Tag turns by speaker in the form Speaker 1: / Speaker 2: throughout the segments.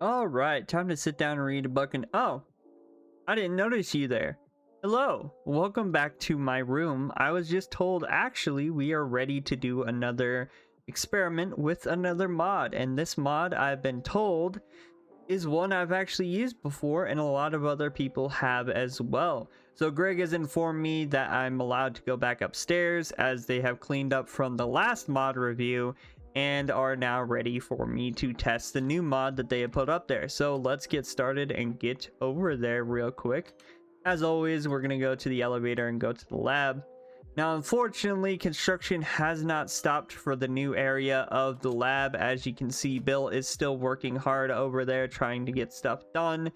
Speaker 1: All right, time to sit down and read a book. And oh, I didn't notice you there. Hello, welcome back to my room. I was just told actually we are ready to do another experiment with another mod. And this mod, I've been told, is one I've actually used before, and a lot of other people have as well. So Greg has informed me that I'm allowed to go back upstairs as they have cleaned up from the last mod review and are now ready for me to test the new mod that they have put up there. So let's get started and get over there real quick. As always, we're gonna go to the elevator and go to the lab. Now, unfortunately, construction has not stopped for the new area of the lab. As you can see, Bill is still working hard over there trying to get stuff done,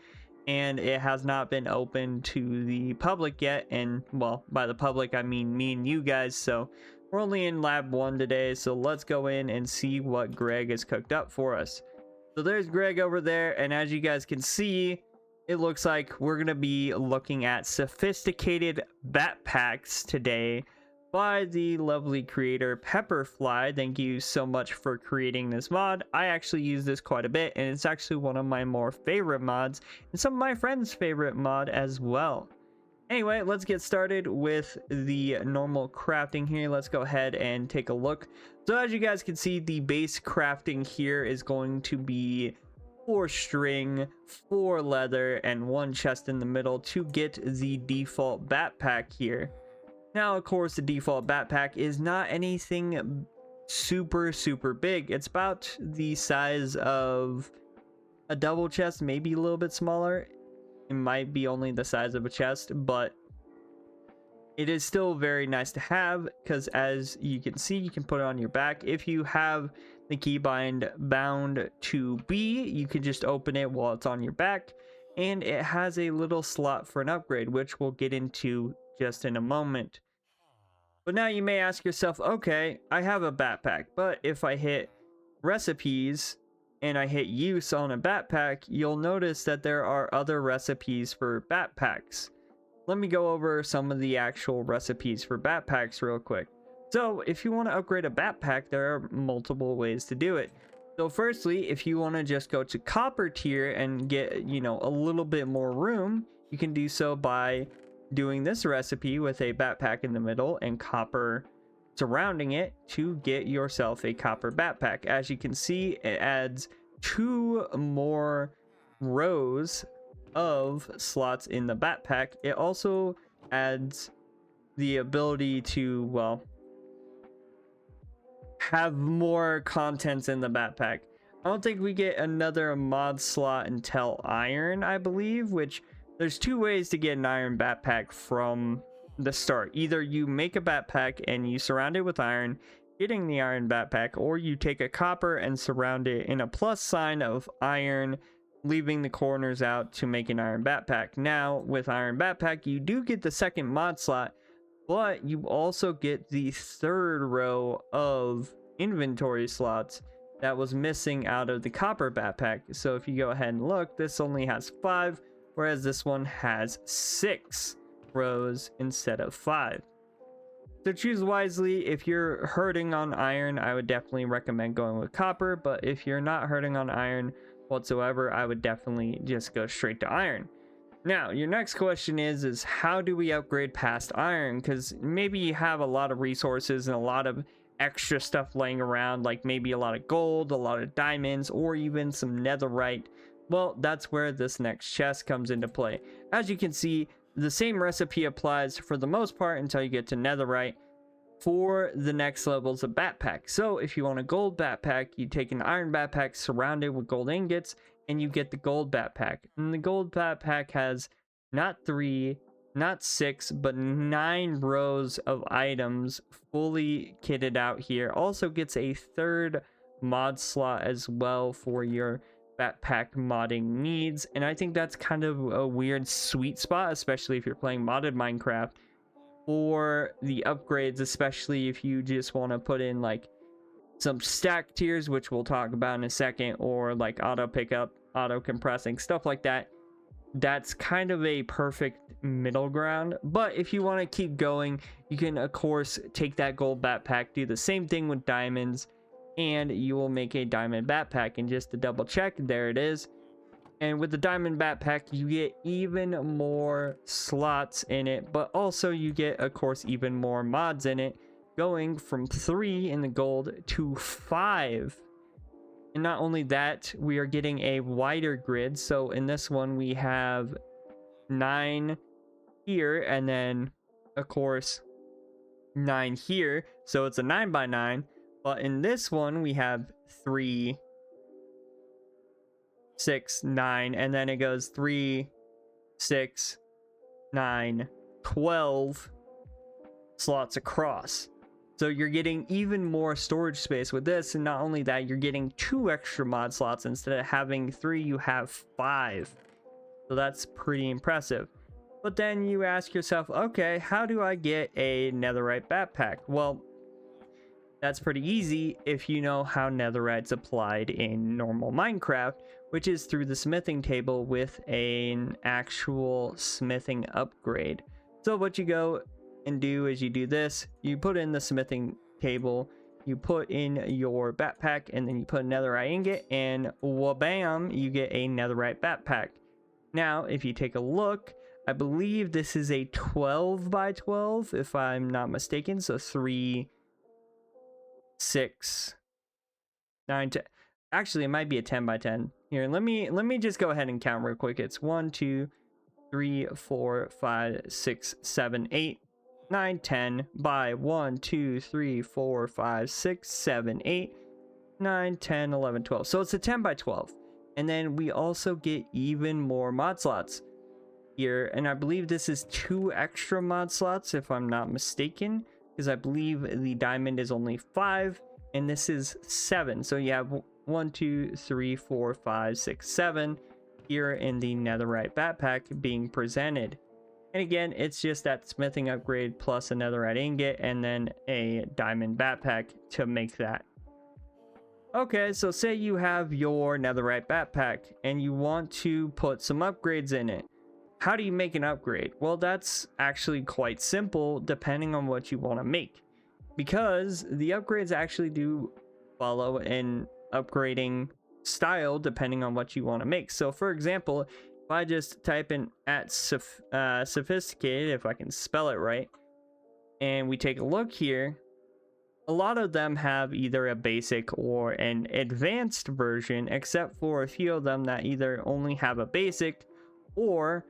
Speaker 1: and it has not been open to the public yet. And, well, by the public, I mean me and you guys. So we're only in lab 1 today, so let's go in and see what Greg has cooked up for us. So there's Greg over there, and as you guys can see, it looks like we're going to be looking at sophisticated backpacks today by the lovely creator Pepperfly. Thank you so much for creating this mod. I actually use this quite a bit, and it's actually one of my more favorite mods and some of my friends' favorite mod as well. Anyway, let's get started with the normal crafting here. Let's go ahead and take a look. So as you guys can see, the base crafting here is going to be 4 string, 4 leather, and 1 chest in the middle to get the default backpack here. Now, of course, the default backpack is not anything super big. It's about the size of a double chest, maybe a little bit smaller. It might be only the size of a chest, but it is still very nice to have because, as you can see, you can put it on your back. If you have the keybind bound to B, you can just open it while it's on your back, and it has a little slot for an upgrade, which we'll get into just in a moment. But now you may ask yourself, okay, I have a backpack, but if I hit recipes and I hit use on a backpack, you'll notice that there are other recipes for backpacks. Let me go over some of the actual recipes for backpacks real quick. So if you want to upgrade a backpack, there are multiple ways to do it. So firstly, if you want to just go to copper tier and get, a little bit more room, you can do so by doing this recipe with a backpack in the middle and copper surrounding it to get yourself a copper backpack. As you can see, it adds 2 more rows of slots in the backpack. It also adds the ability to, well, have more contents in the backpack. I don't think we get another mod slot until iron, I believe, which there's 2 ways to get an iron backpack from the start. Either you make a backpack and you surround it with iron, getting the iron backpack, or you take a copper and surround it in a plus sign of iron, leaving the corners out to make an iron backpack. Now, with iron backpack, you do get the second mod slot, but you also get the 3rd row of inventory slots that was missing out of the copper backpack. So if you go ahead and look, this only has 5, whereas this one has 6 rows instead of 5. So choose wisely. If you're hurting on iron, I would definitely recommend going with copper, but if you're not hurting on iron whatsoever, I would definitely just go straight to iron. Now, your next question is how do we upgrade past iron? Because maybe you have a lot of resources and a lot of extra stuff laying around, like maybe a lot of gold, a lot of diamonds, or even some netherite. Well, that's where this next chest comes into play. As you can see, the same recipe applies for the most part until you get to netherite for the next levels of backpack. So if you want a gold backpack, you take an iron backpack surrounded with gold ingots, and you get the gold backpack. And the gold backpack has not 3, not 6, but 9 rows of items fully kitted out here. Also gets a 3rd mod slot as well for your backpack modding needs, and I think that's kind of a weird sweet spot, especially if you're playing modded Minecraft, for the upgrades, especially if you just want to put in like some stack tiers, which we'll talk about in a second, or like auto pickup, auto compressing, stuff like that. That's kind of a perfect middle ground. But if you want to keep going, you can of course take that gold backpack, do the same thing with diamonds, and you will make a diamond backpack. And just to double check, there it is. And with the diamond backpack, you get even more slots in it, but also you get, of course, even more mods in it, going from 3 in the gold to 5. And not only that, we are getting a wider grid. So in this one, we have 9 here, and then, of course, 9 here. So it's a 9 by 9. But in this one, we have 3, 6, 9, and then it goes 3, 6, 9, 12 slots across. So you're getting even more storage space with this, and not only that, you're getting 2 extra mod slots. Instead of having 3, you have 5. So that's pretty impressive. But then you ask yourself, okay, how do I get a netherite backpack? Well, that's pretty easy if you know how netherite's applied in normal Minecraft, which is through the smithing table with an actual smithing upgrade. So what you go and do is you do this, you put in the smithing table, you put in your backpack, and then you put a netherite ingot, and wabam, you get a netherite backpack. Now, if you take a look, I believe this is a 12 by 12, if I'm not mistaken. So 3, 6, 9, 10. Actually, it might be a 10 by 10. Here, let me just go ahead and count real quick. It's 1, 2, 3, 4, 5, 6, 7, 8, 9, 10 by 1, 2, 3, 4, 5, 6, 7, 8, 9, 10, 11, 12. So it's a 10 by 12. And then we also get even more mod slots here, and I believe this is 2 extra mod slots if I'm not mistaken, because I believe the diamond is only 5 and this is 7. So you have 1, 2, 3, 4, 5, 6, 7 here in the netherite backpack being presented. And again, it's just that smithing upgrade plus a netherite ingot and then a diamond backpack to make that. Okay, so say you have your netherite backpack and you want to put some upgrades in it. How do you make an upgrade? Well, that's actually quite simple depending on what you want to make, because the upgrades actually do follow an upgrading style depending on what you want to make. So for example, if I just type in at sophisticated, if I can spell it right, and we take a look here, a lot of them have either a basic or an advanced version, except for a few of them that either only have a basic, or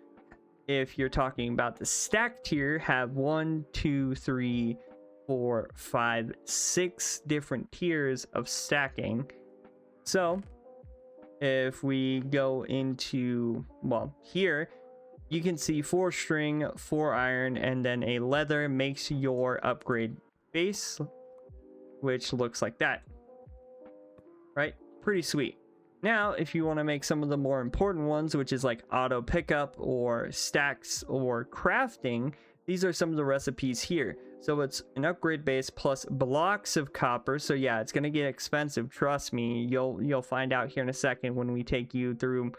Speaker 1: if you're talking about the stack tier, have 1, 2, 3, 4, 5, 6 different tiers of stacking. So if we go into, well, here you can see 4 string, 4 iron, and then a leather makes your upgrade base, which looks like that, right? Pretty sweet. Now, if you want to make some of the more important ones, which is like auto pickup or stacks or crafting, these are some of the recipes here. So it's an upgrade base plus blocks of copper. So yeah, it's going to get expensive. Trust me, you'll find out here in a second when we take you through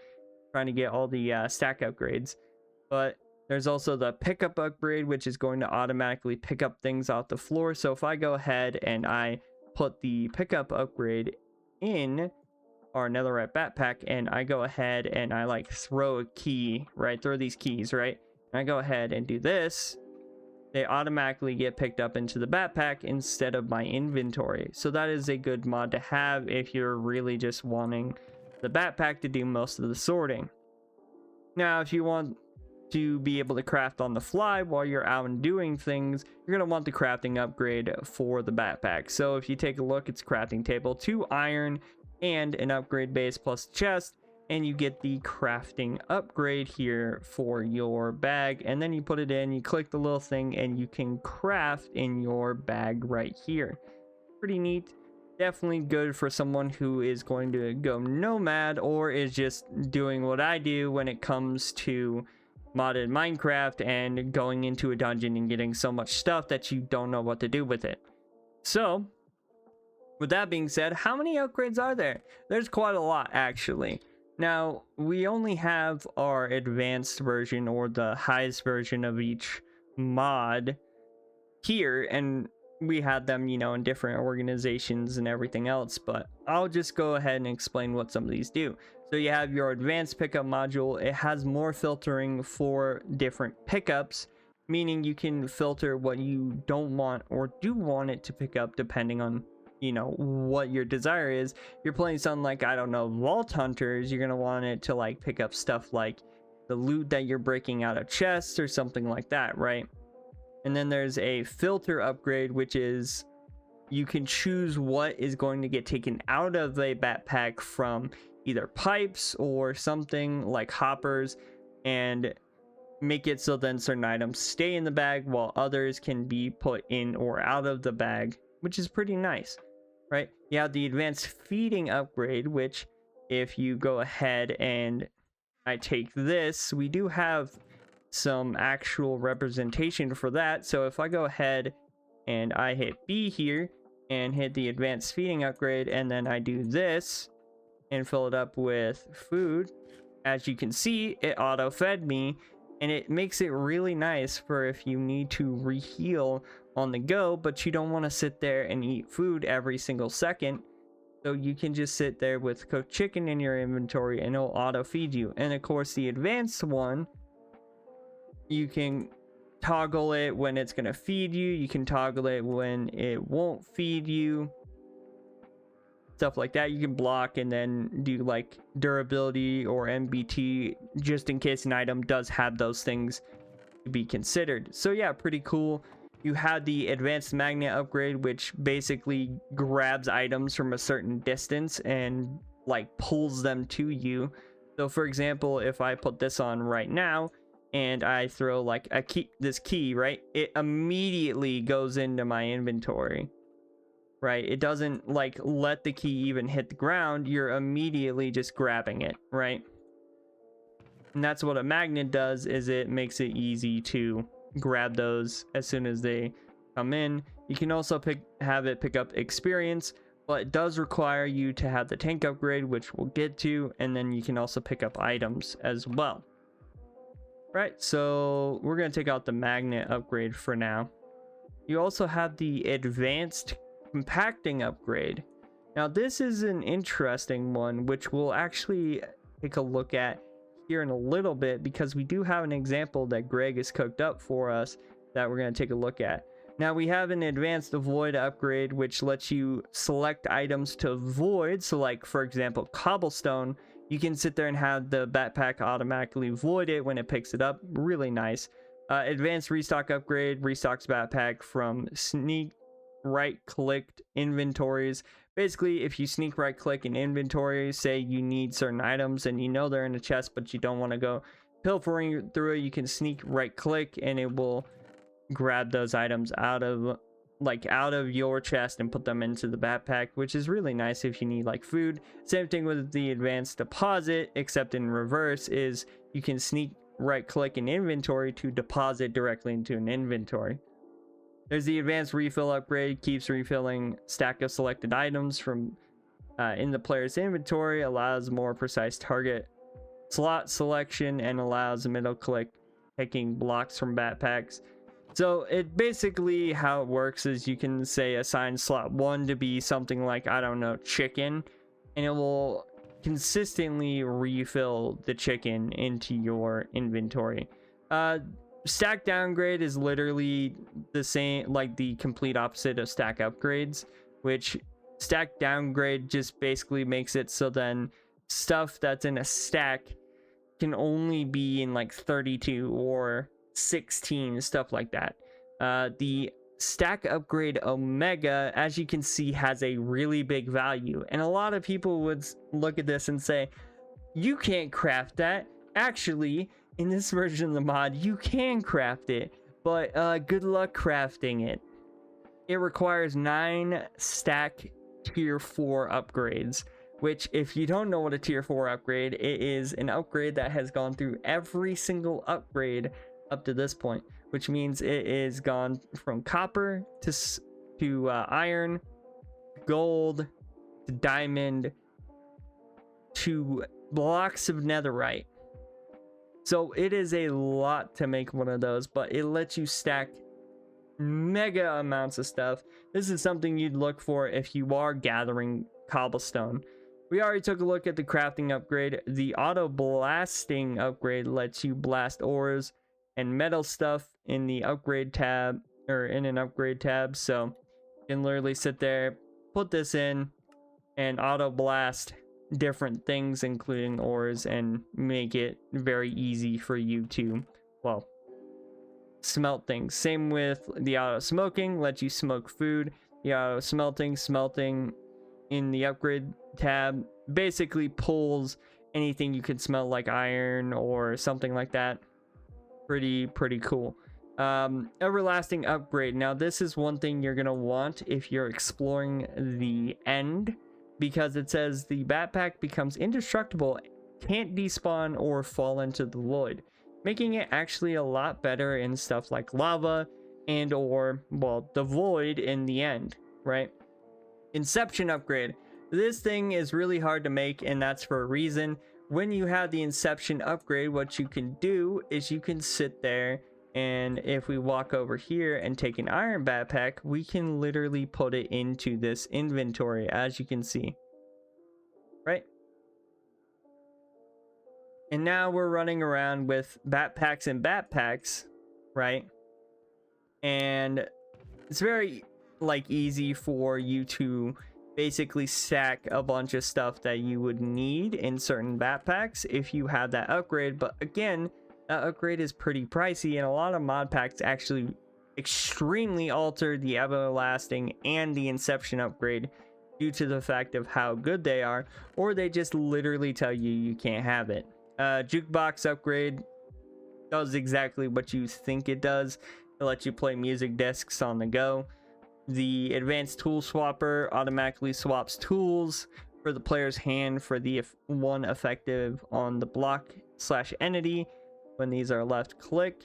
Speaker 1: trying to get all the stack upgrades. But there's also the pickup upgrade, which is going to automatically pick up things off the floor. So if I go ahead and I put the pickup upgrade in our netherite backpack, and I go ahead and I like throw a key, right? Throw these keys, right? And I go ahead and do this, they automatically get picked up into the backpack instead of my inventory. So that is a good mod to have if you're really just wanting the backpack to do most of the sorting. Now, if you want to be able to craft on the fly while you're out and doing things, you're going to want the crafting upgrade for the backpack. So if you take a look, it's crafting table, 2 iron, and an upgrade base plus chest, and you get the crafting upgrade here for your bag, and then you put it in, you click the little thing, and you can craft in your bag right here. Pretty neat. Definitely good for someone who is going to go nomad or is just doing what I do when it comes to modded Minecraft and going into a dungeon and getting so much stuff that you don't know what to do with it. So with that being said, how many upgrades are there? There's quite a lot, actually. Now, we only have our advanced version or the highest version of each mod here, and we had them, you know, in different organizations and everything else, but I'll just go ahead and explain what some of these do. So you have your advanced pickup module. It has more filtering for different pickups, meaning you can filter what you don't want or do want it to pick up depending on, you know, what your desire is. You're playing something like, I don't know, Vault Hunters, you're going to want it to like pick up stuff like the loot that you're breaking out of chests or something like that, right? And then there's a filter upgrade, which is you can choose what is going to get taken out of a backpack from either pipes or something like hoppers, and make it so then certain items stay in the bag while others can be put in or out of the bag, which is pretty nice, right? You have the advanced feeding upgrade, which if you go ahead and I take this, we do have some actual representation for that. So if I go ahead and I hit B here and hit the advanced feeding upgrade, and then I do this and fill it up with food, as you can see, it auto fed me, and it makes it really nice for if you need to reheal on the go, but you don't want to sit there and eat food every single second. So you can just sit there with cooked chicken in your inventory and it'll auto feed you. And of course, the advanced one, you can toggle it when it's going to feed you. You can toggle it when it won't feed you. Stuff like that. You can block and then do like durability or MBT just in case an item does have those things to be considered. So yeah, pretty cool. You have the advanced magnet upgrade, which basically grabs items from a certain distance and like pulls them to you. So for example, if I put this on right now and I throw like a key, this key, right, it immediately goes into my inventory. Right, it doesn't like let the key even hit the ground. You're immediately just grabbing it, right? And that's what a magnet does, is it makes it easy to grab those as soon as they come in. You can also have it pick up experience, but it does require you to have the tank upgrade, which we'll get to, and then you can also pick up items as well. Right, so we're going to take out the magnet upgrade for now. You also have the advanced compacting upgrade. Now this is an interesting one, which we'll actually take a look at here in a little bit, because we do have an example that Greg has cooked up for us that we're going to take a look at. Now we have an advanced void upgrade, which lets you select items to void. So like for example, cobblestone, you can sit there and have the backpack automatically void it when it picks it up. Really nice. Advanced restock upgrade restocks backpack from sneak right clicked inventories. Basically, if you sneak right click in inventory, say you need certain items and you know they're in a chest but you don't want to go pilfering through it, you can sneak right click and it will grab those items out of your chest and put them into the backpack, which is really nice if you need like food. Same thing with the advanced deposit, except in reverse, is you can sneak right click in inventory to deposit directly into an inventory. There's the advanced refill upgrade, keeps refilling stack of selected items from in the player's inventory, allows more precise target slot selection, and allows middle click picking blocks from backpacks. So it basically, how it works is you can say assign slot 1 to be something like, I don't know, chicken, and it will consistently refill the chicken into your inventory. Stack downgrade is literally the same, like the complete opposite of stack upgrades, which stack downgrade just basically makes it so then stuff that's in a stack can only be in like 32 or 16, stuff like that. The stack upgrade omega, as you can see, has a really big value, and a lot of people would look at this and say, you can't craft that. Actually, in this version of the mod, you can craft it, but good luck crafting it. It requires 9 stack tier 4 upgrades, which, if you don't know what a tier 4 upgrade, it is an upgrade that has gone through every single upgrade up to this point, which means it is gone from copper to iron, gold, to diamond, to blocks of netherite. So it is a lot to make one of those, but it lets you stack mega amounts of stuff. This is something you'd look for if you are gathering cobblestone. We already took a look at the crafting upgrade. The auto blasting upgrade lets you blast ores and metal stuff in the upgrade tab, or in an upgrade tab. So you can literally sit there, put this in, and auto blast different things, including ores, and make it very easy for you to, well, smelt things. Same with the auto smoking, lets you smoke food. The auto smelting in the upgrade tab basically pulls anything you can smelt, like iron or something like that. Pretty cool. Everlasting upgrade. Now this is one thing you're gonna want if you're exploring the end, because it says the backpack becomes indestructible, can't despawn or fall into the void, making it actually a lot better in stuff like lava and or, well, the void in the end, right? Inception upgrade. This thing is really hard to make, and that's for a reason. When you have the Inception upgrade, what you can do is you can sit there, and if we walk over here and take an iron backpack, we can literally put it into this inventory, as you can see, right? And now we're running around with backpacks, right? And it's very easy for you to basically stack a bunch of stuff that you would need in certain backpacks if you have that upgrade. But again, that upgrade is pretty pricey, and a lot of mod packs actually extremely alter the everlasting and the Inception upgrade due to the fact of how good they are, or they just literally tell you you can't have it. Jukebox upgrade does exactly what you think it does. It lets you play music discs on the go. The advanced tool swapper automatically swaps tools for the player's hand for the one effective on the block/entity when these are left click.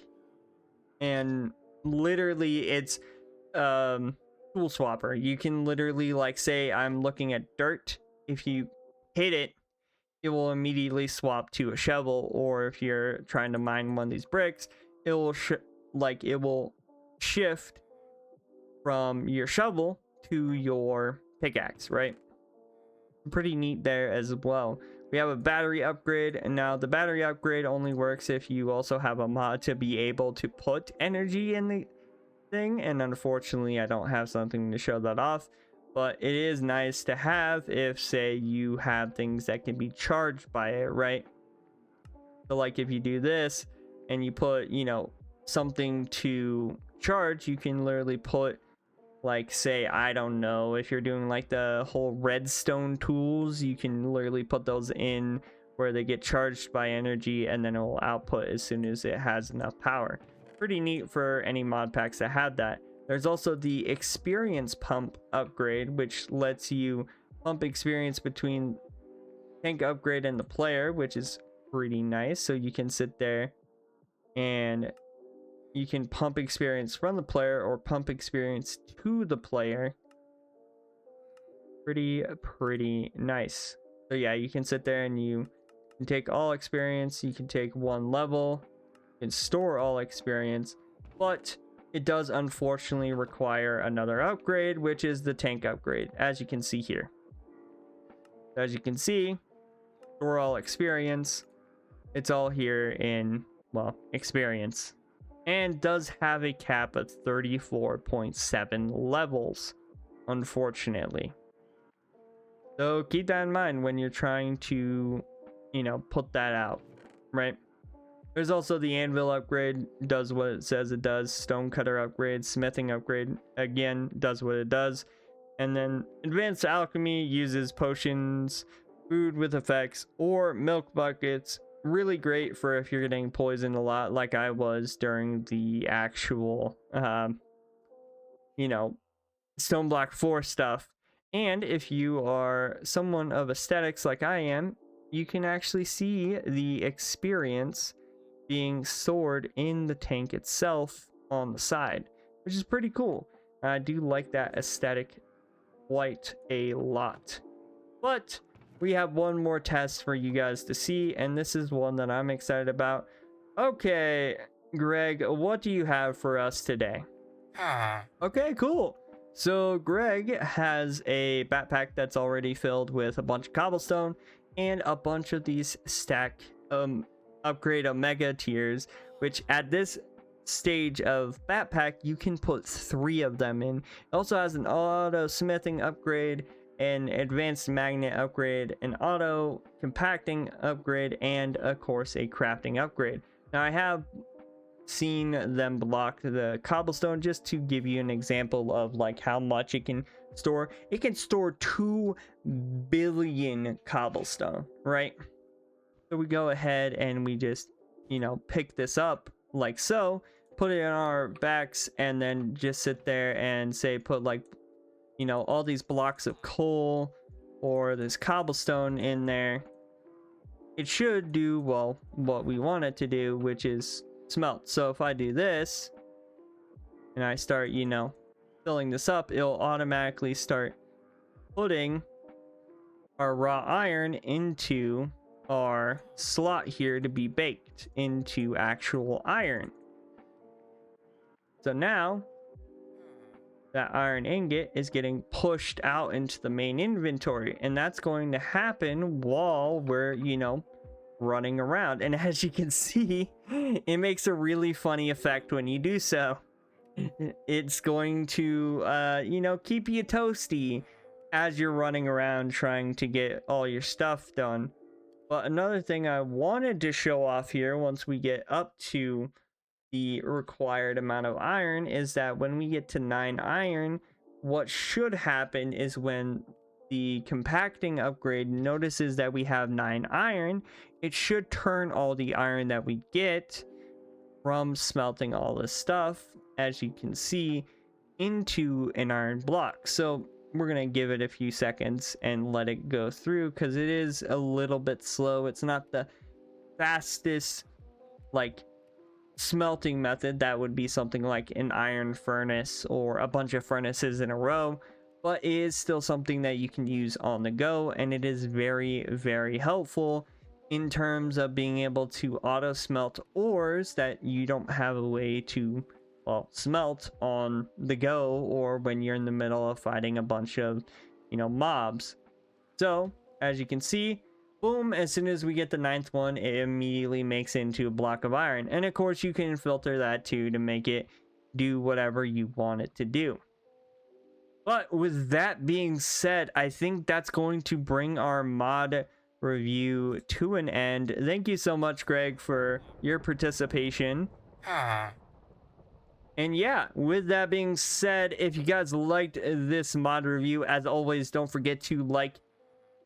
Speaker 1: And literally it's tool swapper. You can literally, like, say I'm looking at dirt, if you hit it, it will immediately swap to a shovel. Or if you're trying to mine one of these bricks, it will shift from your shovel to your pickaxe, right? Pretty neat there as well. We have a battery upgrade, and now the battery upgrade only works if you also have a mod to be able to put energy in the thing, and unfortunately I don't have something to show that off, but it is nice to have if, say, you have things that can be charged by it, right? So like if you do this and you put, you know, something to charge, you can literally put, like, say, I don't know, if you're doing like the whole redstone tools, you can literally put those in where they get charged by energy, and then it will output as soon as it has enough power. Pretty neat for any mod packs that have that. There's also the experience pump upgrade, which lets you pump experience between tank upgrade and the player, which is pretty nice. So you can sit there and you can pump experience from the player or pump experience to the player. Pretty nice. So yeah, you can sit there and you can take all experience. You can take one level. You can store all experience. But it does unfortunately require another upgrade, which is the tank upgrade, as you can see here. As you can see, store all experience. It's all here in, well, experience. And does have a cap of 34.7 levels, unfortunately. So keep that in mind when you're trying to, you know, put that out, right? There's also the anvil upgrade, does what it says it does. Stonecutter upgrade, smithing upgrade, again, does what it does. And then advanced alchemy uses potions, food with effects, or milk buckets. Really great for if you're getting poisoned a lot, like I was during the actual, you know, Stone Block 4 stuff. And if you are someone of aesthetics like I am, you can actually see the experience being stored in the tank itself on the side, which is pretty cool. I do like that aesthetic quite a lot. But we have one more test for you guys to see, and this is one that I'm excited about. Okay, Greg, what do you have for us today? Okay, cool. So Greg has a backpack that's already filled with a bunch of cobblestone and a bunch of these stack upgrade omega tiers, which at this stage of backpack you can put 3 of them in. It also has an auto smithing upgrade, an advanced magnet upgrade, an auto compacting upgrade, and of course a crafting upgrade. Now I have seen them block the cobblestone just to give you an example of like how much it can store. It can store 2 billion cobblestone, right? So we go ahead and we just, you know, pick this up like so, put it on our backs, and then just sit there and say put like, you know, all these blocks of coal or this cobblestone in there. It should do, well, what we want it to do, which is smelt. So if I do this and I start, you know, filling this up, it'll automatically start putting our raw iron into our slot here to be baked into actual iron. So now that iron ingot is getting pushed out into the main inventory, and that's going to happen while we're, you know, running around. And as you can see, it makes a really funny effect when you do so. It's going to you know, keep you toasty as you're running around trying to get all your stuff done. But another thing I wanted to show off here once we get up to the required amount of iron is that when we get to 9 iron, what should happen is when the compacting upgrade notices that we have 9 iron, it should turn all the iron that we get from smelting all this stuff, as you can see, into an iron block. So we're gonna give it a few seconds and let it go through because it is a little bit slow. It's not the fastest like smelting method that would be something like an iron furnace or a bunch of furnaces in a row, but it is still something that you can use on the go, and it is very, very helpful in terms of being able to auto smelt ores that you don't have a way to, well, smelt on the go or when you're in the middle of fighting a bunch of, you know, mobs. So as you can see, boom, as soon as we get the 9th one, it immediately makes it into a block of iron. And of course you can filter that too to make it do whatever you want it to do. But with that being said, I think that's going to bring our mod review to an end. Thank you so much, Greg, for your participation. And yeah, with that being said, if you guys liked this mod review, as always, don't forget to like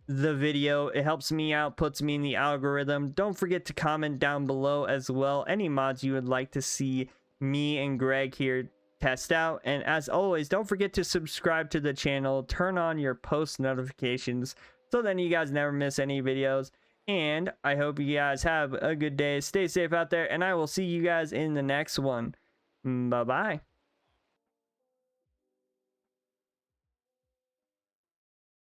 Speaker 1: the video. It helps me out, puts me in the algorithm. Don't forget to comment down below as well any mods you would like to see me and Greg here test out. And as always, don't forget to subscribe to the channel, turn on your post notifications so then you guys never miss any videos. And I hope you guys have a good day. Stay safe out there, and I will see you guys in the next one. Bye bye.